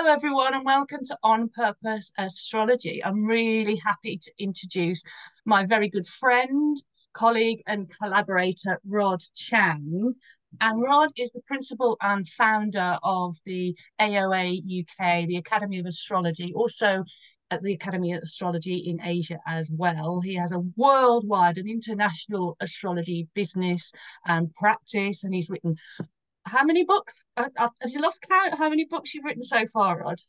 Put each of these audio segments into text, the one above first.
Hello, everyone, and welcome to On Purpose Astrology. I'm really happy to introduce my very good friend, colleague, and collaborator, Rod Chang. And Rod is the principal and founder of the AOA UK, the Academy of Astrology, also at the Academy of Astrology in Asia as well. He has a worldwide and international astrology business and practice, and he's written how many books? Have you lost count how many books you've written so far, Rod?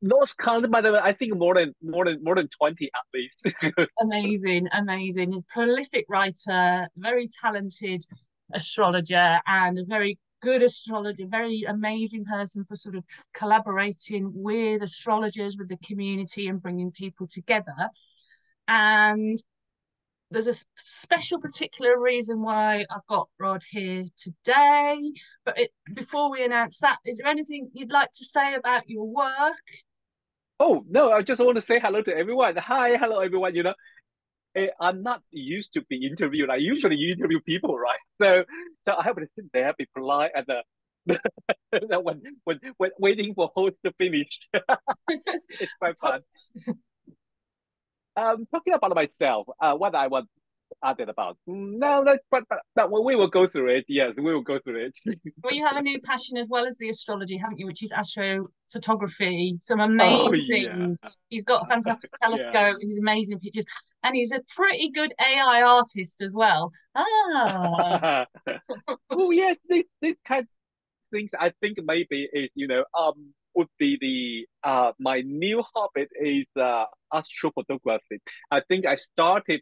Lost count, by the way. I think more than 20 at least. Amazing, amazing. He's a prolific writer, very talented astrologer, and a very good astrologer, very amazing person for sort of collaborating with astrologers, with the community, and bringing people together. And there's a special particular reason why I've got Rod here today. But before we announce that, is there anything you'd like to say about your work? Oh no, I just want to say hello to everyone. Hi, hello everyone. I'm not used to be interviewed. I usually interview people, right? So I have to sit there, be polite, and when waiting for host to finish, it's quite fun. Talking about myself, what I want added about. No, but we will go through it. Yes, we will go through it. Well, you have a new passion as well as the astrology, haven't you? Which is astrophotography. Some Oh yeah, amazing. He's got a fantastic yeah. telescope. He's amazing pictures, and he's a pretty good AI artist as well. Ah, Oh yes, this kind of things I think maybe is would be the my new hobby is astrophotography. I think I started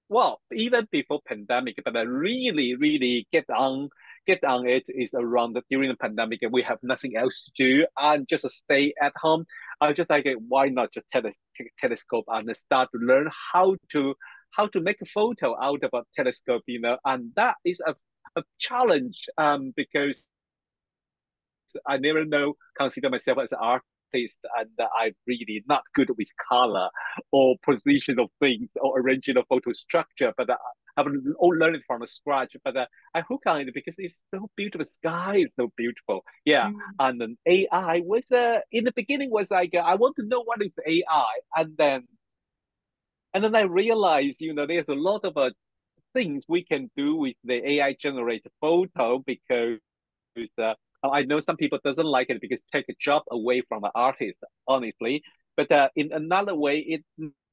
well even before pandemic, but I really get on it is around during the pandemic and we have nothing else to do and just stay at home. I just like why not just take a telescope and start to learn how to make a photo out of a telescope, and that is a challenge because I never consider myself as an artist, and I'm really not good with color or position of things or arranging a photo structure. But I've all learned it from scratch. But I hook on it because it's so beautiful. Sky is so beautiful. Yeah, mm, and then AI was in the beginning was like I want to know what is AI, and then I realized there's a lot of things we can do with the AI generated photo because uh, I know some people doesn't like it because take a job away from the artist, honestly. But in another way, it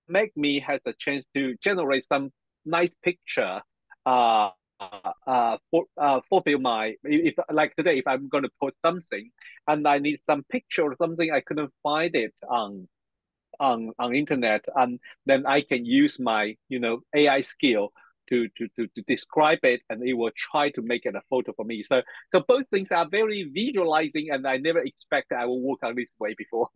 make me has a chance to generate some nice picture. Fulfill my if like today if I'm going to post something and I need some picture or something I couldn't find it on internet, and then I can use my AI skill to describe it, and it will try to make it a photo for me. So both things are very visualizing, and I never expect I will work on this way before.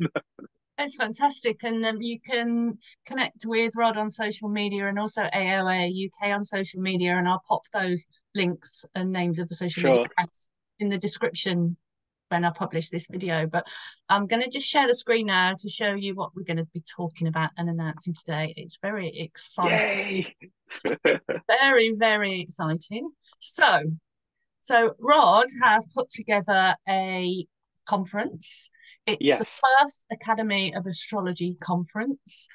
it's fantastic, and you can connect with Rod on social media and also AOA UK on social media, and I'll pop those links and names of the social media Sure. accounts in the description when I publish this video. But I'm going to just share the screen now to show you what we're going to be talking about and announcing today. It's very exciting, Yay. very, very exciting. So Rod has put together a conference. It's the Yes. first Academy of Astrology conference,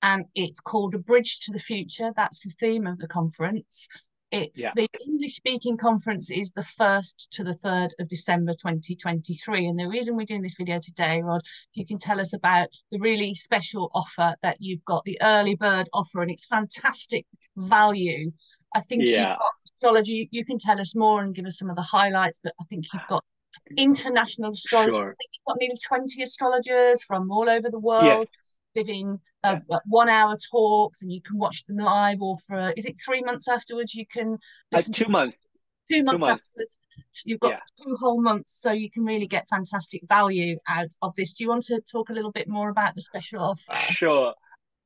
and it's called A Bridge to the Future. That's the theme of the conference. It's Yeah. the English speaking conference is the 1st to the 3rd of December 2023. And the reason we're doing this video today, Rod, if you can tell us about the really special offer that you've got, the early bird offer, and it's fantastic value. I think you've Yeah. got astrology. You can tell us more and give us some of the highlights, but I think you've got international astrology. I Sure. think you've got nearly 20 astrologers from all over the world Yes. giving Yeah. 1 hour talks, and you can watch them live, or for is it 3 months afterwards you can listen to 2 months. 2 months 2 months. afterwards. You've got Yeah. 2 whole months, so you can really get fantastic value out of this. Do you want to talk a little bit more about the special offer? Sure.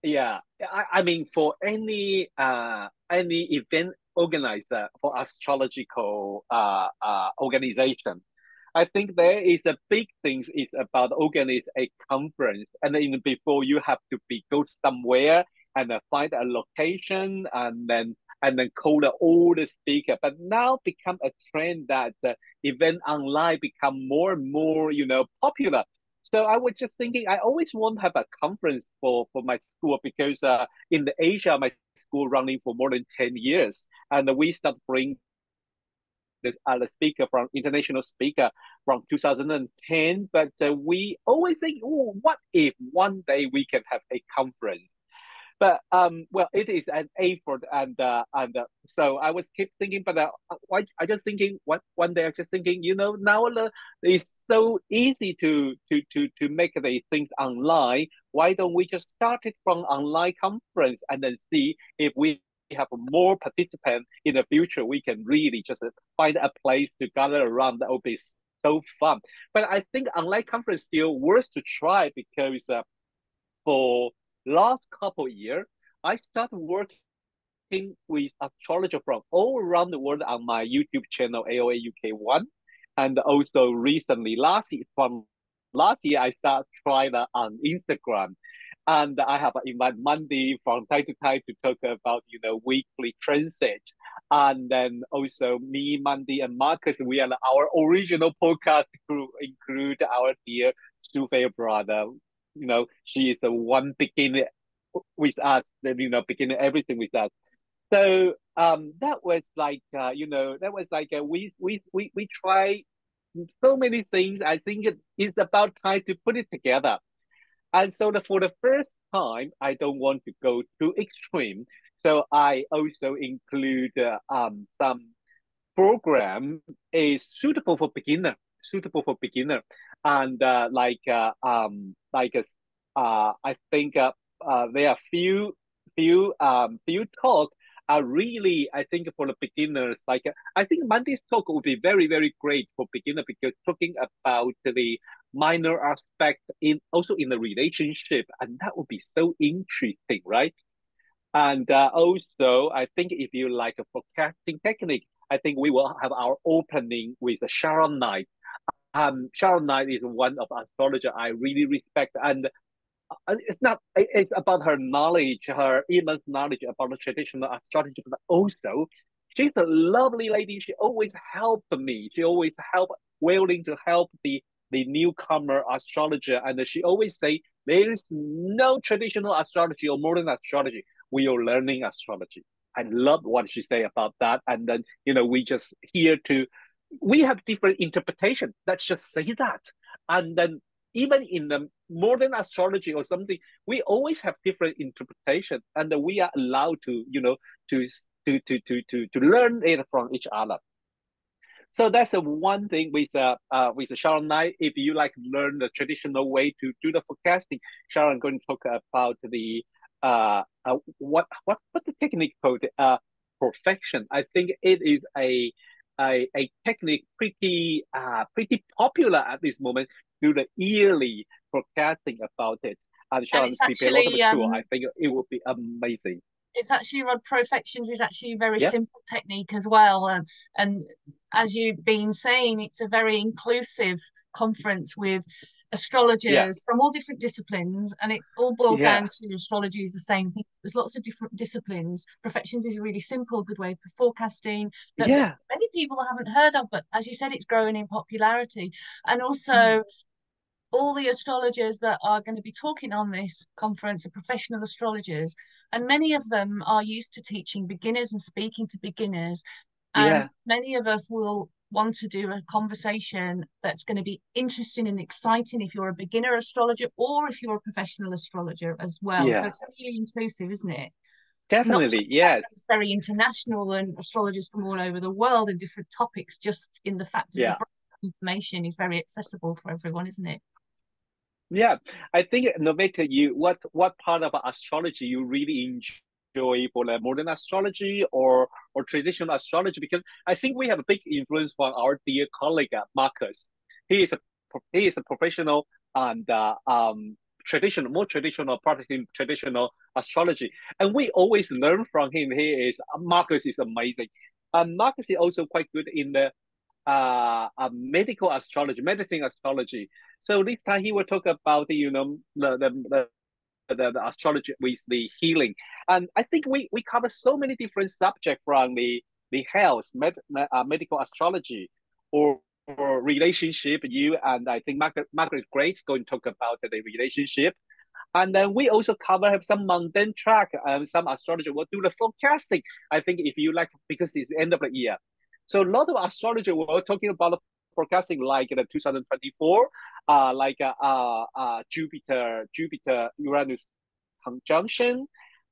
Yeah, I mean for any event organizer for astrological organization, I think there is a big thing is about organize a conference, and then before you have to be go somewhere and find a location, and then call all the speaker. But now become a trend that event online become more and more popular. So I was just thinking, I always want to have a conference for my school because in the Asia, my school running for more than 10 years. And we start bring this the speaker from international speaker from 2010. But we always think, oh, what if one day we can have a conference? But well, it is an effort, and so I was keep thinking, but I just thinking one day I just thinking, now it's so easy to make the things online. Why don't we just start it from online conference and then see if we have more participants in the future? We can really just find a place to gather around. That would be so fun. But I think online conference still worth to try because for last couple years, I started working with astrologer from all around the world on my YouTube channel, AOA UK1. And also recently, last year, I started trying that on Instagram. And I have invite Monday from time to time to talk about, weekly transit. And then also me, Monday, and Marcus, we are our original podcast crew, include our dear Sufei brother. She is the one beginning with us, beginning everything with us. So that was like we try so many things. I think it's about time to put it together. And so for the first time, I don't want to go too extreme. So I also include some program is suitable for beginner, and I think there are few talk are really, I think, for the beginners. I think Monday's talk would be very very great for beginner because talking about the minor aspect in also in the relationship, and that would be so interesting, right? And also, I think if you like a forecasting technique, I think we will have our opening with Sharon Knight. Sharon Knight is one of astrologer I really respect, and it's not. It's about her knowledge, her immense knowledge about the traditional astrology, but also she's a lovely lady. She always helped me. She always willing to help the newcomer astrologer, and she always say there is no traditional astrology or modern astrology. We are learning astrology. I love what she say about that, and then we just here to we have different interpretation. Let's just say that, and then even in the modern astrology or something, we always have different interpretation, and we are allowed to to to learn it from each other. So that's one thing with Sharon Knight. If you like learn the traditional way to do the forecasting, Sharon going to talk about the what the technique called perfection. I think it is a technique pretty popular at this moment. Do the yearly forecasting about it, and And Sharon it's prepare a lot of actually tool. I think it would be amazing. Rod Profections is actually a very Yeah, simple technique as well. And as you've been saying, it's a very inclusive conference with yeah, astrologers from all different disciplines, and it all boils yeah, down to astrology is the same thing. There's lots of different disciplines. Profections is a really simple, good way for forecasting that yeah. many people haven't heard of, but as you said, it's growing in popularity. And Mm. also all the astrologers that are going to be talking on this conference are professional astrologers, and many of them are used to teaching beginners and speaking to beginners. And Yeah, many of us will want to do a conversation that's going to be interesting and exciting if you're a beginner astrologer or if you're a professional astrologer as well. So yeah, it's really inclusive, isn't it? Not definitely. just that, Yes. but it's very international and astrologers from all over the world and different topics, just in the fact of the Yeah. information is very accessible for everyone, isn't it? Yeah, I think no matter what part of astrology you really enjoy for the modern astrology or traditional astrology, because I think we have a big influence from our dear colleague Marcus. He is a he is a professional and more traditional practicing traditional astrology, and we always learn from him. Marcus is amazing, and Marcus is also quite good in the medical astrology, medicine astrology. So this time he will talk about the astrology with the healing, and I think we cover so many different subjects from the health medical astrology, or for relationship, you and I think Margaret Grace going to talk about the relationship. And then we also have some mundane track. Some astrologer will do the forecasting. I think if you like, because it's the end of the year. So a lot of astrologer were talking about the forecasting like the 2024, Jupiter Uranus conjunction.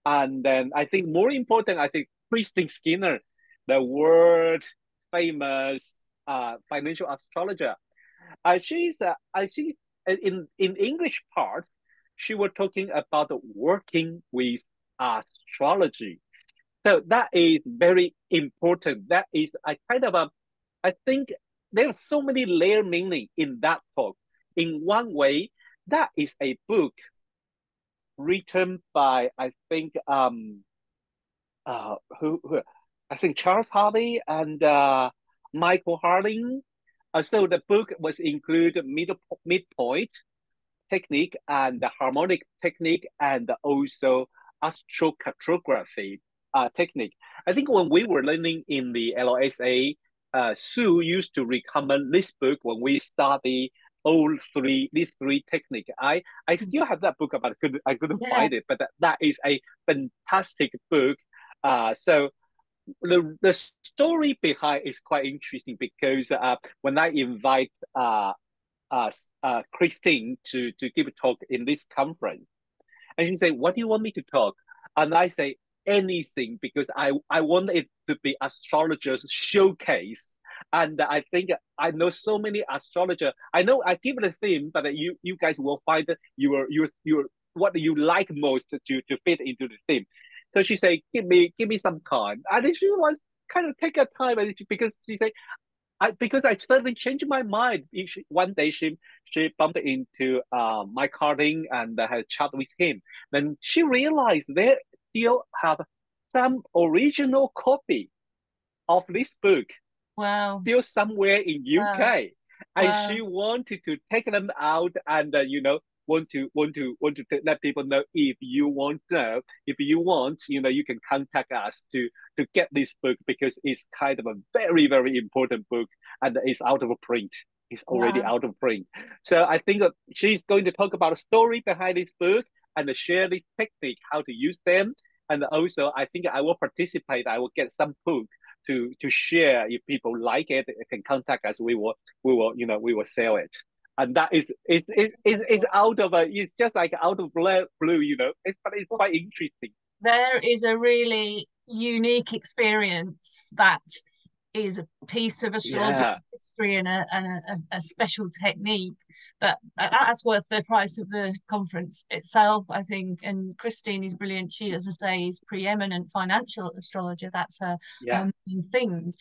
And then I think more important, I think Christine Skinner, the world famous financial astrologer. She in English part, she was talking about working with astrology. So that is very important. That is a kind of a, I think there's so many layer meaning in that talk. In one way, that is a book written by I think who I think Charles Harvey and Michael Harding. So the book was include midpoint technique and the harmonic technique and also astrocartography technique. I think when we were learning in the LSA, Sue used to recommend this book when we study these three technique. I still have that book, but I couldn't find it. But that is a fantastic book. So the story behind is quite interesting because when I invite Christine to give a talk in this conference, and she say, "What do you want me to talk?" And I say anything because I want it to be astrologers showcase. And I think I know so many astrologer. I know I give it a theme, but you guys will find your what you like most to fit into the theme. So she say, give me some time, and she was kind of take her time, and because she say, because I suddenly changed my mind. One day she bumped into Mike Harding and had a chat with him. Then she realized they still have some original copy of this book Wow. still somewhere in Wow. UK, and Wow. she wanted to take them out and want to let people know if you want you can contact us to get this book because it's kind of a very very important book and it's out of print. It's already Wow. out of print. So I think that she's going to talk about the story behind this book and share this technique, how to use them. And also, I think I will participate. I will get some book to share. If people like it, they can contact us. We will sell it. And that is it's out of it's just like out of blue. But it's quite interesting. There is a really unique experience that is a piece of astrological Yeah, history and a special technique that's worth the price of the conference itself, I think. And Christine is brilliant. She, as I say, is preeminent financial astrologer. That's her yeah. main thing.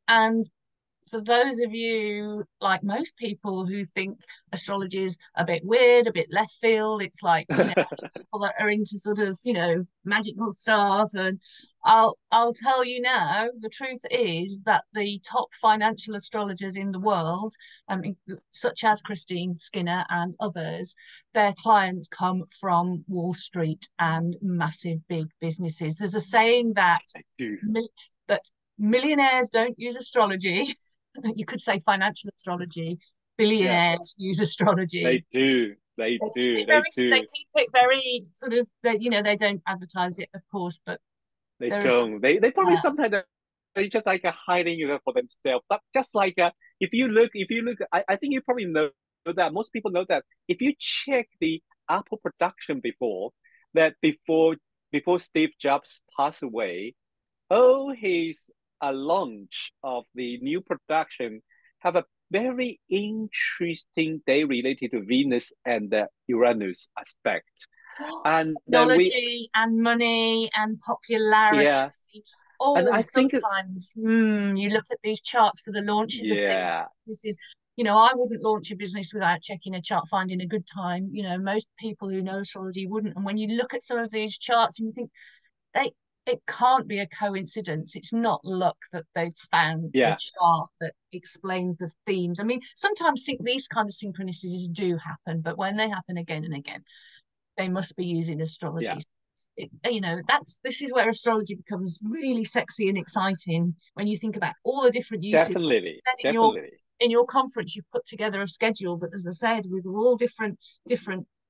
And for those of you, like most people, who think astrology is a bit weird, a bit left field, it's like, people that are into sort of, magical stuff. And I'll tell you now, the truth is that the top financial astrologers in the world, such as Christine Skinner and others, their clients come from Wall Street and massive big businesses. There's a saying that I do. that millionaires don't use astrology. You could say financial astrology. Yeah, Billionaires use astrology. they do. They They keep do. it They very, they do. keep it very sort of, they don't advertise it, of course, but They there is something don't. They probably there. sometimes they just like hiding for themselves. But just like if you look, I think you probably know that most people know that if you check the Apple production before Steve Jobs passed away, all his launch of the new production have a very interesting day related to Venus and the Uranus aspect. And then Technology and money and popularity. yeah, and Oh, I think, sometimes you look at these charts for the launches of things. yeah, This is, I wouldn't launch a business without checking a chart, finding a good time. Most people who know astrology wouldn't. And when you look at some of these charts and you think, they it can't be a coincidence. It's not luck that they've found the yeah, chart that explains the themes. I mean, sometimes these kind of synchronicities do happen, but when they happen again and again, they must be using yeah, astrology. This is where astrology becomes really sexy and exciting when you think about all the different uses. definitely, Then in your definitely. in your conference you put together a schedule that, as I said, with all different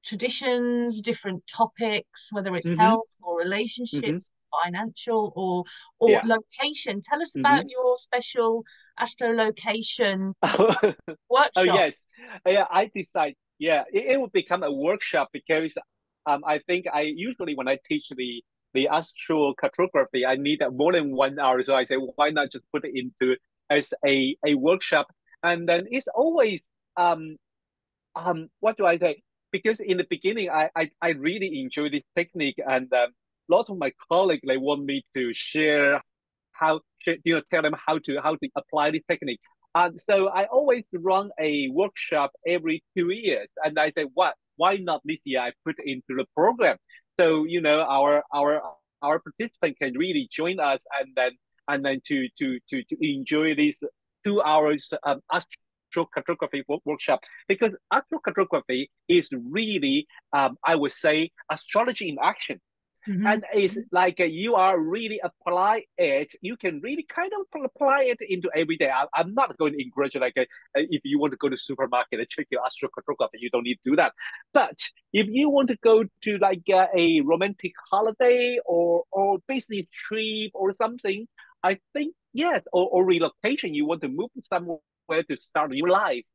traditions, different topics, whether it's Mm-hmm. health or Mm-hmm. relationships, financial or Yeah. location. Tell us Mm-hmm. about your special astrolocation Oh workshop. yes, yeah. I decide. Yeah, it will become a workshop because I think I usually when I teach the astral cartography, I need more than 1 hour. So I say, why not just put it into as a workshop? And then it's always um what do I say? Because in the beginning, I really enjoy this technique, and a lot of my colleagues they want me to share how tell them how to apply the technique. And so I always run a workshop every 2 years, and I say, what? Why not this year? I put it into the program, so our participant can really join us, and then to enjoy these 2 hours astrocartography workshop, because astrocartography is really, I would say, astrology in action. Mm-hmm. And it's like you are really apply it. You can really kind of apply it into every day. I'm not going to encourage like if you want to go to supermarket and check your astrocartography, you don't need to do that. But if you want to go to like a romantic holiday or business trip or something, I think yes, or relocation, you want to move somewhere to start a new life.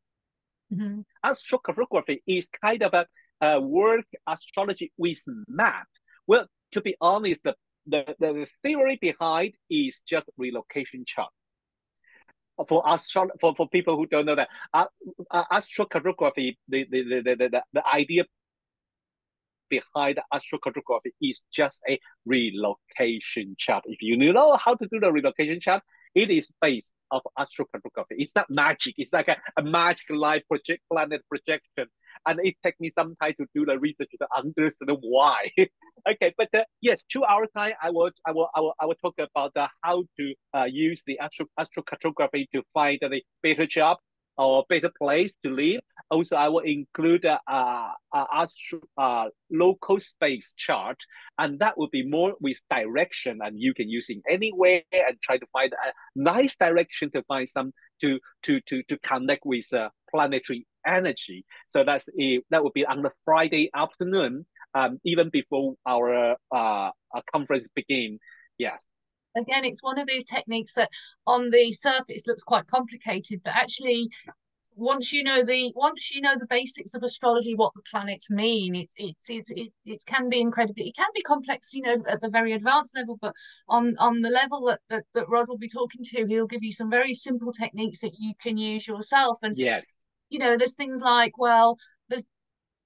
Mm-hmm. Astrocartography is kind of a work astrology with map. Well, to be honest, the theory behind is just relocation chart. For people who don't know that, astrocartography, the idea behind astrocartography is just a relocation chart. If you know how to do the relocation chart, it is based of astrocartography. It's not magic. It's like a magic light project planet projection. And it takes me some time to do the research to understand why. Okay, but yes, 2 hours time, I will talk about how to use the astrocartography to find the better job or better place to live. Also, I will include local space chart, and that will be more with direction, and you can use it anywhere and try to find a nice direction to find some to connect with planetary energy. So that would be on the Friday afternoon, even before our conference begin. Yes. Again, it's one of these techniques that on the surface looks quite complicated, but actually once you know the basics of astrology, what the planets mean, it can be incredibly, it can be complex, at the very advanced level, but on the level that Rod will be talking to, he'll give you some very simple techniques that you can use yourself. And Yes. there's things like, well, there's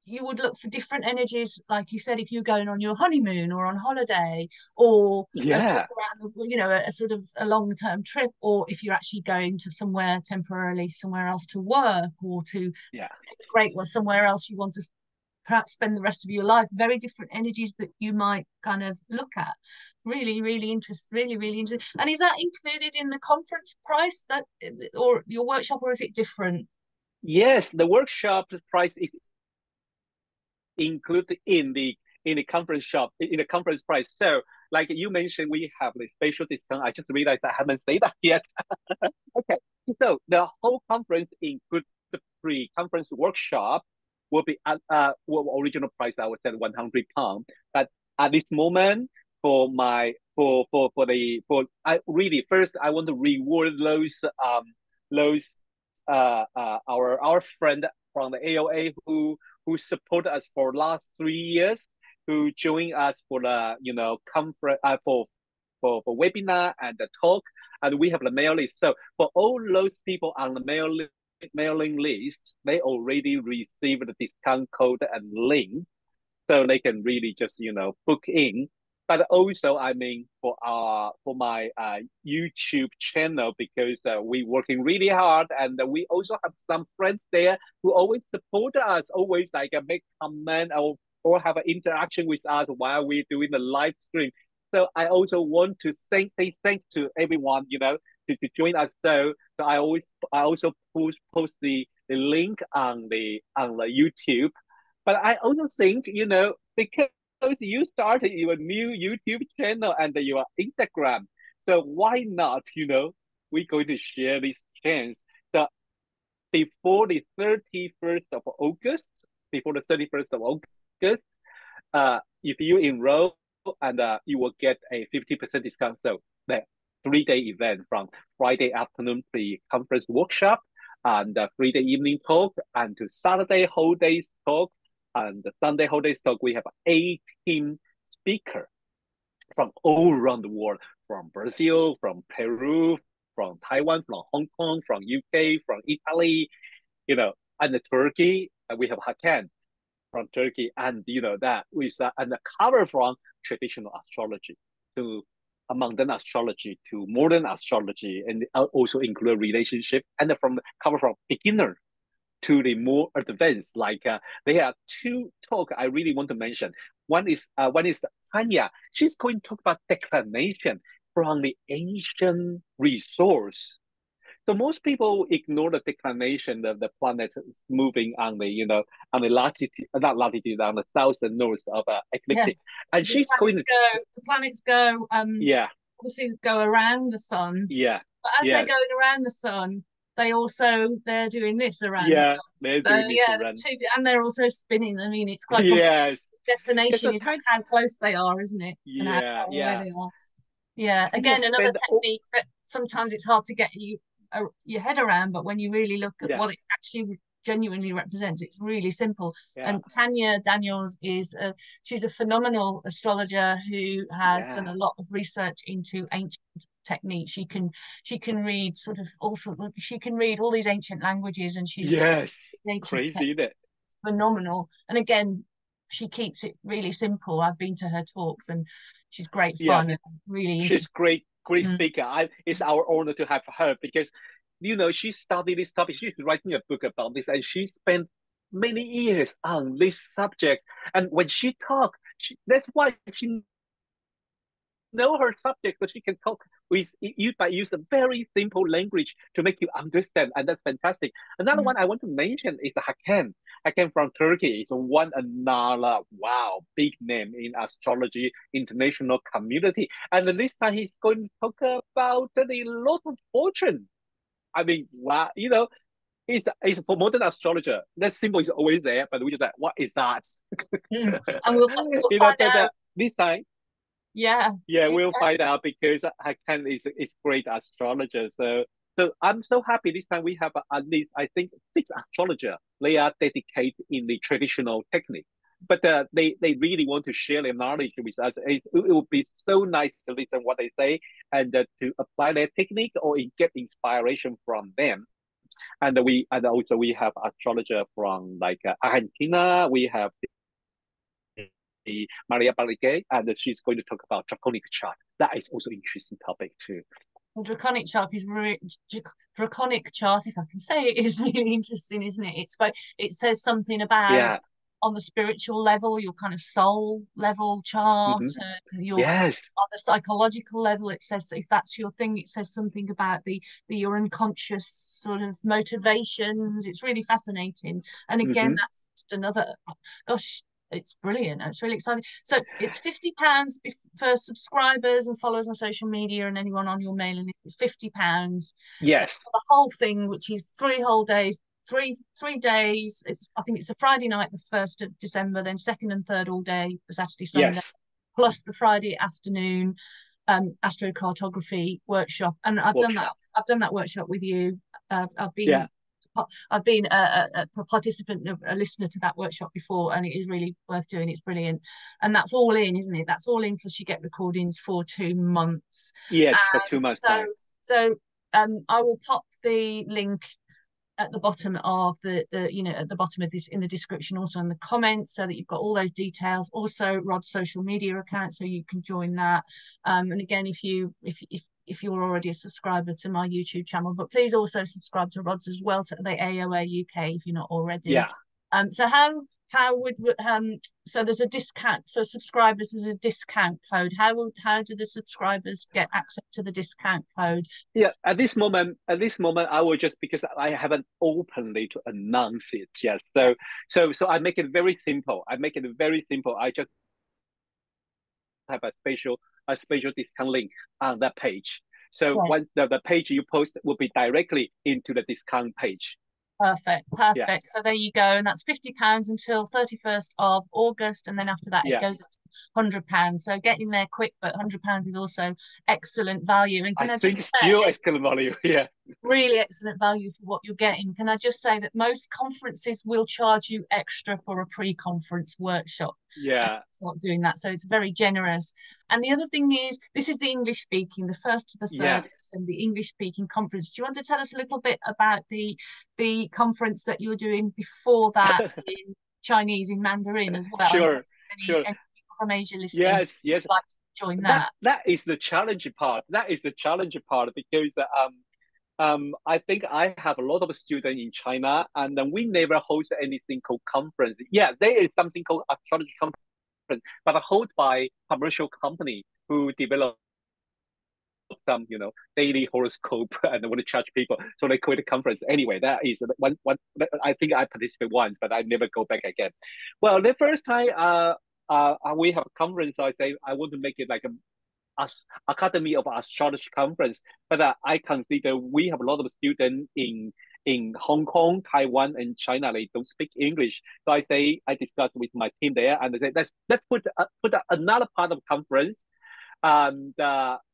you would look for different energies, like you said, if you're going on your honeymoon or on holiday, or a trip Yeah. around, a sort of a long-term trip, or if you're actually going to somewhere temporarily, somewhere else to work, or to Yeah. great well somewhere else you want to perhaps spend the rest of your life. Very different energies that you might kind of look at. Really, really interesting. Really, really interesting. And is that included in the conference price, that or your workshop, or is it different? Yes, the workshop price is included in the conference shop in the conference price. So, like you mentioned, we have the special discount. I just realized I haven't said that yet. Okay, so the whole conference includes the pre-conference workshop will be at original price I would say £100, but at this moment for I really first I want to reward those our friend from the AOA who support us for last 3 years, who join us for the conference for webinar and the talk, and we have the mail list. So for all those people on the mailing list, they already received the discount code and link, so they can really just book in. But also, I mean, for my YouTube channel, because we working really hard, and we also have some friends there who always support us, always like make comment or have an interaction with us while we're doing the live stream. So I also want to say thanks to everyone, to join us. So I also post the link on the YouTube, but I also think, because you started your new YouTube channel and your Instagram, so why not, we're going to share this chance. So before the 31st of August, before the 31st of August, if you enroll, and you will get a 50% discount. So the 3-day event from Friday afternoon pre-conference workshop and the 3-day evening talk and to Saturday whole day talk and the Sunday whole day talk, we have 18 speakers from all around the world, from Brazil, from Peru, from Taiwan, from Hong Kong, from UK, from Italy, and Turkey. We have Hakan from Turkey, and that we and the cover from traditional astrology to modern astrology to modern astrology, and also include relationship, and from cover from beginner to the more advanced. Like there are two talk I really want to mention. One is Tanya. She's going to talk about declination from the ancient resource. So most people ignore the declination of the planet is moving on the latitude, not latitude, on the south and north of Yeah. ecliptic, and The she's going planets to go. The planets go. yeah, Obviously go around the sun, yeah, but as they're yes, going around the sun, they're doing this around the yeah, sun. they're So doing this yeah, there's around. two, and they're also spinning. I mean, it's quite complicated. Yes, it's Declination a is time. how close they are, isn't it? And how Yeah, far away yeah. they are. Yeah. Tanya Again, another spent oh, technique that sometimes it's hard to get your head around, but when you really look at yeah, what it actually genuinely represents, it's really simple. yeah, And Tanya Daniels she's a phenomenal astrologer who has done yeah. a lot of research into ancient techniques. She can read sort of also she can read all these ancient languages, and she's Yes, ancient crazy, isn't texts it? phenomenal. And again, she keeps it really simple. I've been to her talks, and she's great fun Yes, and really she's interesting. great Mm. speaker. It's our honor to have her because she studied this topic. She's writing a book about this, and she spent many years on this subject. And when she talk, that's why she know her subject, so she can talk with you by use a very simple language to make you understand, and that's fantastic. Another Mm. one I want to mention is Hakan. Hakan from Turkey is one another wow big name in astrology international community, and this time he's going to talk about the lot of fortune. I mean, wow, he's a modern astrologer. That symbol is always there, but we just like, what is that? Mm. And we'll find But out. this time Yeah. yeah, Yeah. we'll find out because Hakan is great astrologer. So I'm so happy this time we have at least I think 6 astrologer. They are dedicated in the traditional technique, but they really want to share their knowledge with us. It would be so nice to listen what they say and to apply their technique or get inspiration from them. And also we have astrologer from like Argentina. We have Maria Barrique, and she's going to talk about draconic chart. That is also interesting topic too. The draconic chart, if I can say it, is really interesting, isn't it? It says something about Yeah. on the spiritual level, your kind of soul level chart, Mm-hmm. your Yes. on the psychological level, it says if that's your thing, it says something about your unconscious sort of motivations. It's really fascinating. And again, Mm-hmm. that's just another gosh, it's brilliant. It's really exciting. So it's £50 for subscribers and followers on social media and anyone on your mailing list. It's £50 Yes. for the whole thing, which is 3 whole days. Three days. I think it's the Friday night, the 1st of December, then second and third all day, the Saturday, Sunday, Yes. plus the Friday afternoon astrocartography workshop. And I've done that. Workshop. I've done that workshop with you. I've Yeah. been I've been a participant, a listener to that workshop before, and it is really worth doing. It's brilliant, and that's all in, isn't it? That's all in. Plus, you get recordings for 2 months. Yeah. For And 2 months so, time. I will pop the link at the bottom of at the bottom of this in the description, also in the comments, so that you've got all those details. Also, Rod's social media account, so you can join that. And again, if you're already a subscriber to my YouTube channel, but please also subscribe to Rod's as well, to the AOA UK if you're not already. Yeah. So how would so there's a discount for subscribers. There's a discount code. How do the subscribers get access to the discount code? Yeah. At this moment, I will just because I haven't openly to announce it yet. Yeah, So I make it very simple. I make it very simple. I just have a special discount link on that page. So right. once the page you post will be directly into the discount page. Perfect, Yeah, perfect. So there you go, and that's £50 until 31st of August, and then after that it yeah. goes up to £100. So get in there quick, but £100 is also excellent value. And I can I just think still say, excellent value. Yeah, really excellent value for what you're getting. Can I just say that most conferences will charge you extra for a pre-conference workshop? yeah. It's not doing that, so it's very generous. And the other thing is, this is the English speaking, the first to the Yeah. third, and the English speaking conference. Do you want to tell us a little bit about the conference that you were doing before that in Chinese in Mandarin as well? In Sure, case sure. any people from Asia listening Yes, yes. would like to join That that. that is the challenging part. That is the challenging part because I think I have a lot of students in China, and we never host anything called conference. Yeah, there is something called astrology conference, but held by commercial company who develop some, daily horoscope and want to charge people. So they create a conference. Anyway, that is one. I think I participated once, but I never go back again. Well, the first time we have a conference, so I say I want to make it like a Academy of Astrology conference. But I consider we have a lot of students in Hong Kong, Taiwan, and China. They don't speak English, so I discussed with my team there, and they say let's put another part of conference and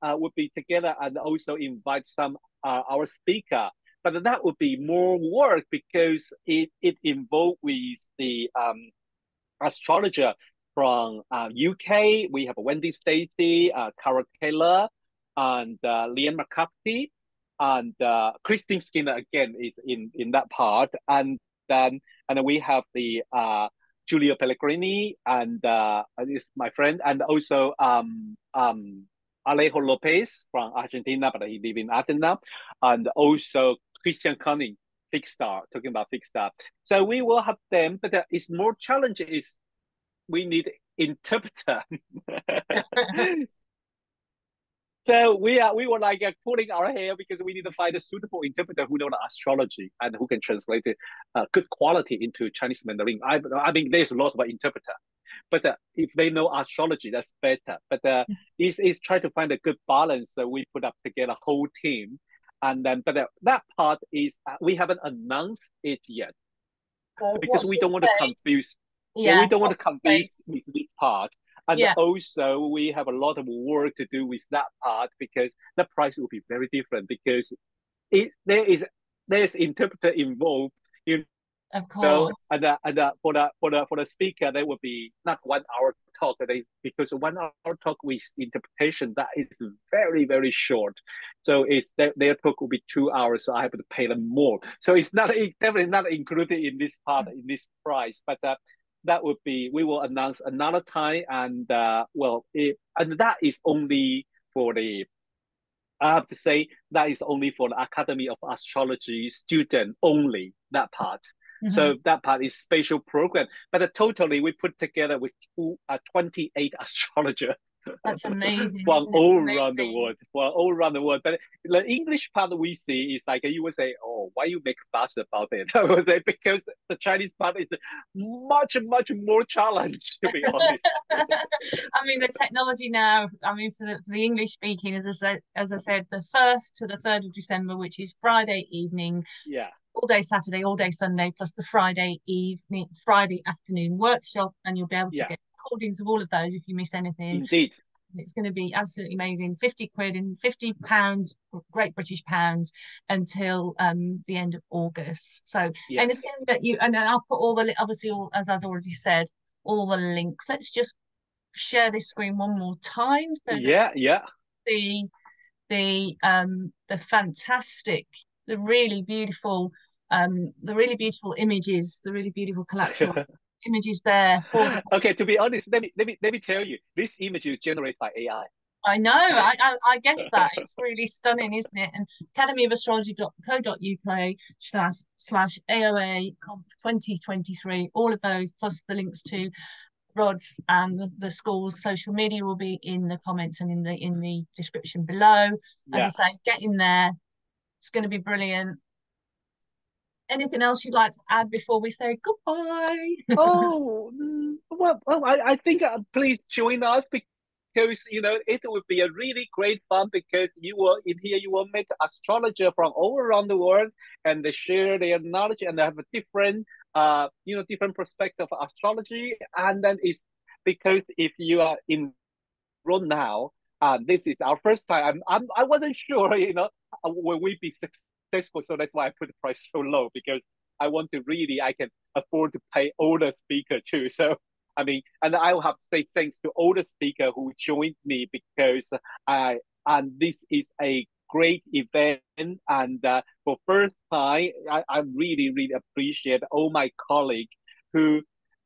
would be together and also invite some our speaker. But that would be more work because it involved with the astrologer from UK. We have Wendy Stacy, Cara Taylor, and Liam McCarthy, and Christine Skinner again is in that part, and then we have the Giulio Pellegrini, and is my friend, and also Alejo Lopez from Argentina, but he lives in Athens, and also Christian Cunning, fixed star, talking about fixed star. So we will have them, but it's more challenging is we need interpreter. So we were like pulling our hair because we need to find a suitable interpreter who knows astrology and who can translate it good quality into Chinese Mandarin. I mean, there's a lot of interpreter, but if they know astrology, that's better. But it's try to find a good balance. So we put up together a whole team, and then but that part is we haven't announced it yet So because what's we your don't want to space? confuse. Yeah, we Yeah, don't want to what's your confuse space? with this part. And Yeah, also, we have a lot of work to do with that part because the price will be very different because there's interpreter involved, you of know, course. and for the speaker, there will be not 1 hour talk. Because 1 hour talk with interpretation that is very very short. So it's their talk will be 2 hours. So I have to pay them more. So it's not definitely not included in this part in this price. But that would be we will announce another time, and and that is only for the I have to say that is only for the Academy of Astrology student only, that part. Hmm. So that part is special program. But totally we put together with 28 astrologers That's amazing, from isn't it? It's all around the amazing. world, from all around the world. But the English part we see is like you would say, oh, why you make a fuss about it? I would say because the Chinese part is much, much more challenge, to be honest. I mean, the technology now, I mean, for the English speaking, as I said, the 1st to the 3rd of December, which is Friday evening, Yeah, all day Saturday, all day Sunday, plus the Friday evening, Friday afternoon workshop, and you'll be able to yeah, get recordings of all of those if you miss anything. indeed. It's going to be absolutely amazing. 50 quid and £50, Great British pounds, until the end of August. So Yes. anything that and then I'll put obviously, as I've already said, all the links. Let's just share this screen one more time so that Yeah, yeah. the the fantastic, the really beautiful, images, the really beautiful collateral images there for the. Okay, to be honest, let me tell you, this image is generated by AI. I know. I guess that it's really stunning, isn't it? And academyofastrology.co.uk slash AOA Conf 2023, all of those, plus the links to Rod's and the school's social media will be in the comments and in the description below. As I Yeah. say, get in there. It's going to be brilliant. Anything else you'd like to add before we say goodbye? Oh, well, I think please join us because it would be a really great fun because you will meet astrologer from all around the world, and they share their knowledge and they have a different different perspective of astrology. And then it's because if you are enrolled now, this is our first time. I wasn't sure, will we be successful? So that's why I put the price so low, because I want to really, I can afford to pay older speaker too. So I mean, and I will have to say thanks to all the speaker who joined me, because and this is a great event. And for first time, I really, really appreciate all my colleagues who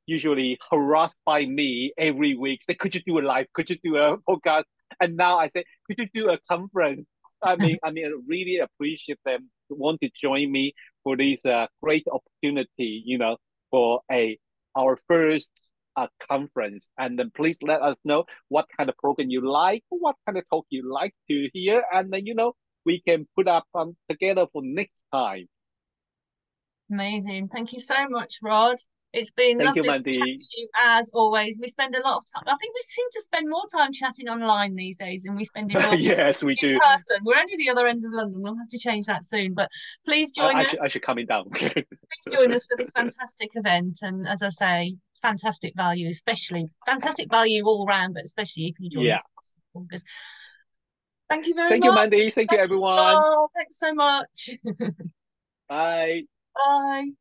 usually harassed by me every week. Say, could you do a live? Could you do a podcast? And now I say, could you do a conference? I really appreciate them who want to join me for this great opportunity, for our first conference. And then please let us know what kind of program you like, what kind of talk you like to hear, and then we can put up together for next time. Amazing. Thank you so much, Rod. It's been Thank you, lovely to chat Mandy. to you as always. We spend a lot of time. I think we seem to spend more time chatting online these days than we spend in real Yes, we in do. person. We're only the other ends of London. We'll have to change that soon. But please join us. I should coming down. Please join us for this fantastic event. And as I say, fantastic value, especially fantastic value all round, but especially if you join Yeah. in August. Thank you very Thank you, Mandy. much. Thank you, Thank you, everyone. Rod. Thanks so much. Bye. Bye.